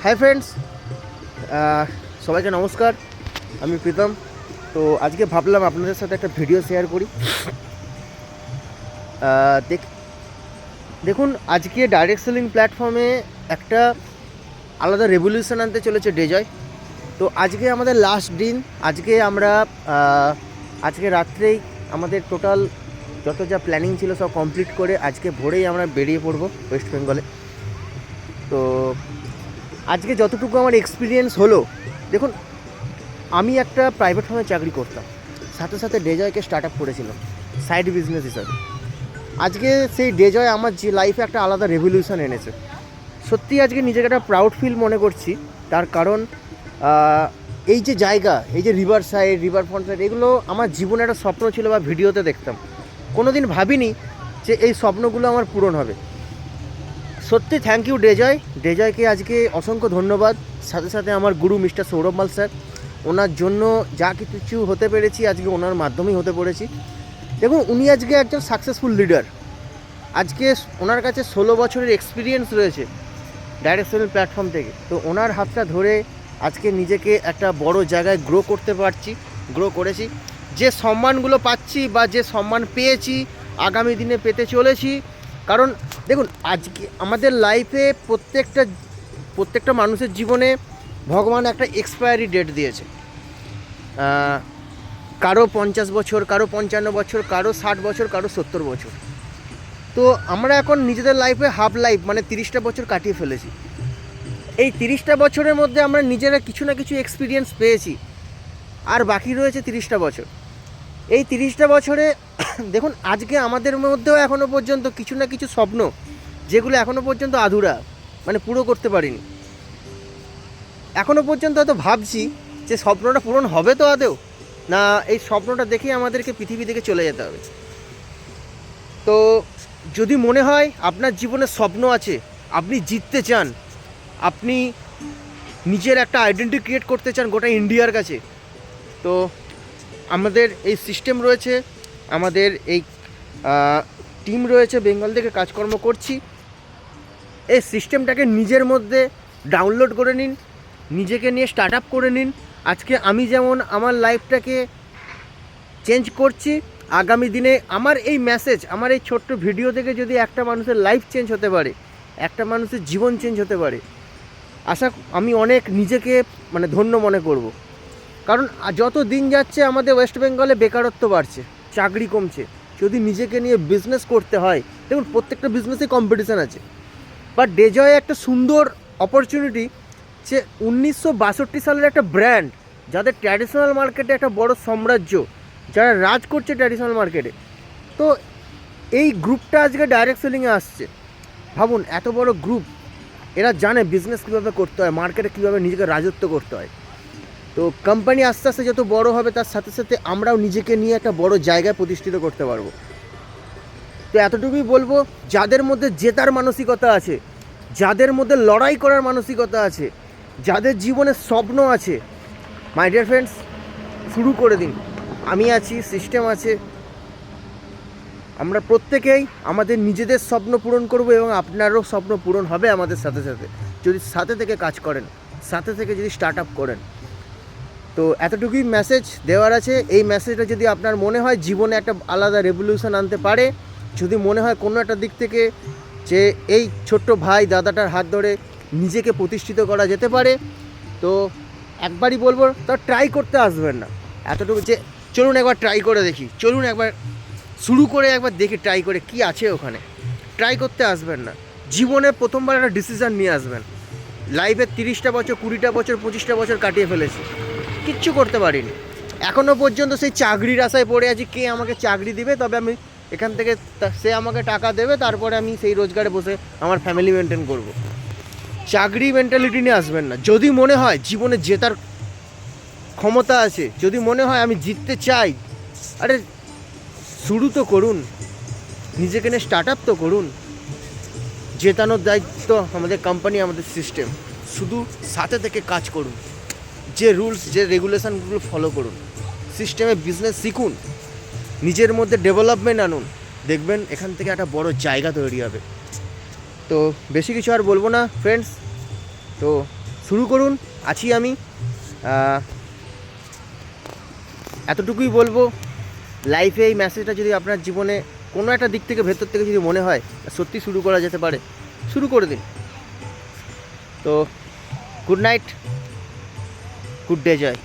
Hi friends, সবাইকে নমস্কার। আমি প্রীতম। তো আজকে ভাবলাম আপনাদের সাথে একটা ভিডিও শেয়ার করি। দেখুন, আজকে ডাইরেক্ট সেলিং প্ল্যাটফর্মে একটা আলাদা রেভলিউশন আনতে চলেছে ডেজয়। তো আজকে আমাদের লাস্ট দিন। আজকে রাত্রেই আমাদের টোটাল যত যা প্ল্যানিং ছিল সব কমপ্লিট করে আজকে ভোরেই আমরা বেরিয়ে পড়বো ওয়েস্ট বেঙ্গলে। তো আজকে যতটুকু আমার এক্সপিরিয়েন্স হলো, দেখুন, আমি একটা প্রাইভেট ফার্মে চাকরি করতাম, সাথে সাথে ডেজয়কে স্টার্ট আপ করেছিলাম সাইড বিজনেস হিসাবে। আজকে সেই ডেজয় আমার যে লাইফে একটা আলাদা রেভলিউশন এনেছে। সত্যি আজকে নিজেকে একটা প্রাউড ফিল মনে করছি। তার কারণ এই যে জায়গা, এই যে river side, river front side, এগুলো আমার জীবনে একটা স্বপ্ন ছিল বা ভিডিওতে দেখতাম। কোনো দিন ভাবিনি যে এই স্বপ্নগুলো আমার পূরণ হবে। সত্যি থ্যাংক ইউ ডেজয়কে আজকে অসংখ্য ধন্যবাদ। সাথে সাথে আমার গুরু মিস্টার সৌরভ মাল স্যার, ওনার জন্য যা কিছু হতে পেরেছি আজকে ওনার মাধ্যমেই হতে পেরেছি। দেখুন, উনি আজকে একজন সাকসেসফুল লিডার। আজকে ওনার কাছে 16 বছরের এক্সপিরিয়েন্স রয়েছে ডাইরেক্ট সেলিং প্ল্যাটফর্ম থেকে। তো ওনার হাতটা ধরে আজকে নিজেকে একটা বড় জায়গায় গ্রো করেছি। যে সম্মানগুলো পাচ্ছি বা যে সম্মান পেয়েছি, আগামী দিনে পেতে চলেছি। কারণ দেখুন, আজকে আমাদের লাইফে প্রত্যেকটা মানুষের জীবনে ভগবান একটা এক্সপায়ারি ডেট দিয়েছে। কারো 50 বছর, কারো 55 বছর, কারো 60 বছর, কারো 70 বছর। তো আমরা এখন নিজেদের লাইফে হাফ লাইফ মানে 30টা বছর কাটিয়ে ফেলেছি। এই 30টা বছরের মধ্যে আমরা নিজেরা কিছু না কিছু এক্সপিরিয়েন্স পেয়েছি, আর বাকি রয়েছে 30টা বছর। এই 30টা বছরে দেখুন, আজকে আমাদের মধ্যেও এখনও পর্যন্ত কিছু না কিছু স্বপ্ন যেগুলো এখনও পর্যন্ত আধুরা, মানে পুরো করতে পারিনি। এখনও পর্যন্ত হয়তো ভাবছি যে স্বপ্নটা পূরণ হবে তো আদৌ না, এই স্বপ্নটা দেখেই আমাদেরকে পৃথিবী থেকে চলে যেতে হবে। তো যদি মনে হয় আপনার জীবনে স্বপ্ন আছে, আপনি জিততে চান, আপনি নিজের একটা আইডেন্টিটি ক্রিয়েট করতে চান গোটা ইন্ডিয়ার কাছে, তো আমাদের এই সিস্টেম রয়েছে, আমাদের এই টিম রয়েছে, বেঙ্গল থেকে কাজকর্ম করছি। এই সিস্টেমটাকে নিজের মধ্যে ডাউনলোড করে নিন, নিজেকে নিয়ে স্টার্ট আপ করে নিন। আজকে আমি যেমন আমার লাইফটাকে চেঞ্জ করছি, আগামী দিনে আমার এই মেসেজ, আমার এই ছোট্ট ভিডিও থেকে যদি একটা মানুষের লাইফ চেঞ্জ হতে পারে, একটা মানুষের জীবন চেঞ্জ হতে পারে, আমি অনেক নিজেকে ধন্য মনে করব। কারণ যত দিন যাচ্ছে আমাদের ওয়েস্ট বেঙ্গলে বেকারত্ব বাড়ছে, চাকরি কমছে। যদি নিজেকে নিয়ে বিজনেস করতে হয়, দেখুন প্রত্যেকটা বিজনেসে কম্পিটিশান আছে, বাট ডেজয় একটা সুন্দর অপরচুনিটি যে 1962 সালের একটা ব্র্যান্ড, যাদের ট্র্যাডিশনাল মার্কেটে একটা বড় সাম্রাজ্য, যারা রাজ করছে ট্র্যাডিশনাল মার্কেটে। তো এই গ্রুপটা আজকে ডাইরেক্ট সেলিংয়ে আসছে। ভাবুন, এত বড় গ্রুপ, এরা জানে বিজনেস কীভাবে করতে হয়, মার্কেটে কীভাবে নিজেকে রাজত্ব করতে হয়। তো কোম্পানি আস্তে আস্তে যত বড় হবে, তার সাথে সাথে আমরাও নিজেকে নিয়ে একটা বড় জায়গায় প্রতিষ্ঠিত করতে পারবো। তো এতটুকুই বলবো, যাদের মধ্যে জেতার মানসিকতা আছে, যাদের মধ্যে লড়াই করার মানসিকতা আছে, যাদের জীবনে স্বপ্ন আছে, মাই ডিয়ার ফ্রেন্ডস, শুরু করে দিন। আমি আছি, সিস্টেম আছে, আমরা প্রত্যেকেই আমাদের নিজেদের স্বপ্ন পূরণ করব এবং আপনারও স্বপ্ন পূরণ হবে আমাদের সাথে সাথে, যদি সাথে থেকে কাজ করেন, সাথে থেকে যদি স্টার্ট আপ করেন। তো এতটুকুই মেসেজ দেওয়ার আছে। এই মেসেজটা যদি আপনার মনে হয় জীবনে একটা আলাদা রেভলিউশন আনতে পারে, যদি মনে হয় কোনো একটা দিক থেকে যে এই ছোট্ট ভাই দাদাটার হাত ধরে নিজেকে প্রতিষ্ঠিত করা যেতে পারে, তো একবারই বলবো, তা ট্রাই করতে আসবেন না। এতটুকু যে চলুন একবার ট্রাই করে দেখি, চলুন একবার শুরু করে একবার দেখি ট্রাই করে কি আছে ওখানে, ট্রাই করতে আসবেন না। জীবনে প্রথমবার একটা ডিসিশান নিয়ে আসবেন। লাইফে 30টা বছর, 20টা বছর, 25টা বছর কাটিয়ে ফেলেছি, কিচ্ছু করতে পারিনি। এখনও পর্যন্ত সেই চাকরির আশায় পড়ে আছি, কে আমাকে চাকরি দিবে, তবে আমি এখান থেকে সে আমাকে টাকা দেবে, তারপরে আমি সেই রোজগারে বসে আমার ফ্যামিলি মেনটেন করব। চাকরি মেন্টালিটি নিয়ে আসবেন না। যদি মনে হয় জীবনে জেতার ক্ষমতা আছে, যদি মনে হয় আমি জিততে চাই, আরে শুরু তো করুন, নিজেকে নিয়ে স্টার্ট আপ তো করুন। জেতানোর দায়িত্ব আমাদের কোম্পানি, আমাদের সিস্টেম। শুধু সাথে থেকে কাজ করুন, যে রুলস, যে রেগুলেশনগুলো ফলো করুন, সিস্টেমে বিজনেস শিখুন, নিজের মধ্যে ডেভেলপমেন্ট আনুন, দেখবেন এখান থেকে একটা বড় জায়গা তৈরি হবে। তো বেশি কিছু আর বলবো না ফ্রেন্ডস। তো শুরু করুন, আছি আমি। এতটুকুই বলবো, লাইফে এই মেসেজটা যদি আপনার জীবনে কোনো একটা দিক থেকে, ভেতর থেকে যদি মনে হয় সত্যি শুরু করা যেতে পারে, শুরু করে দিন। তো গুড নাইট, গুড ডে, জয়।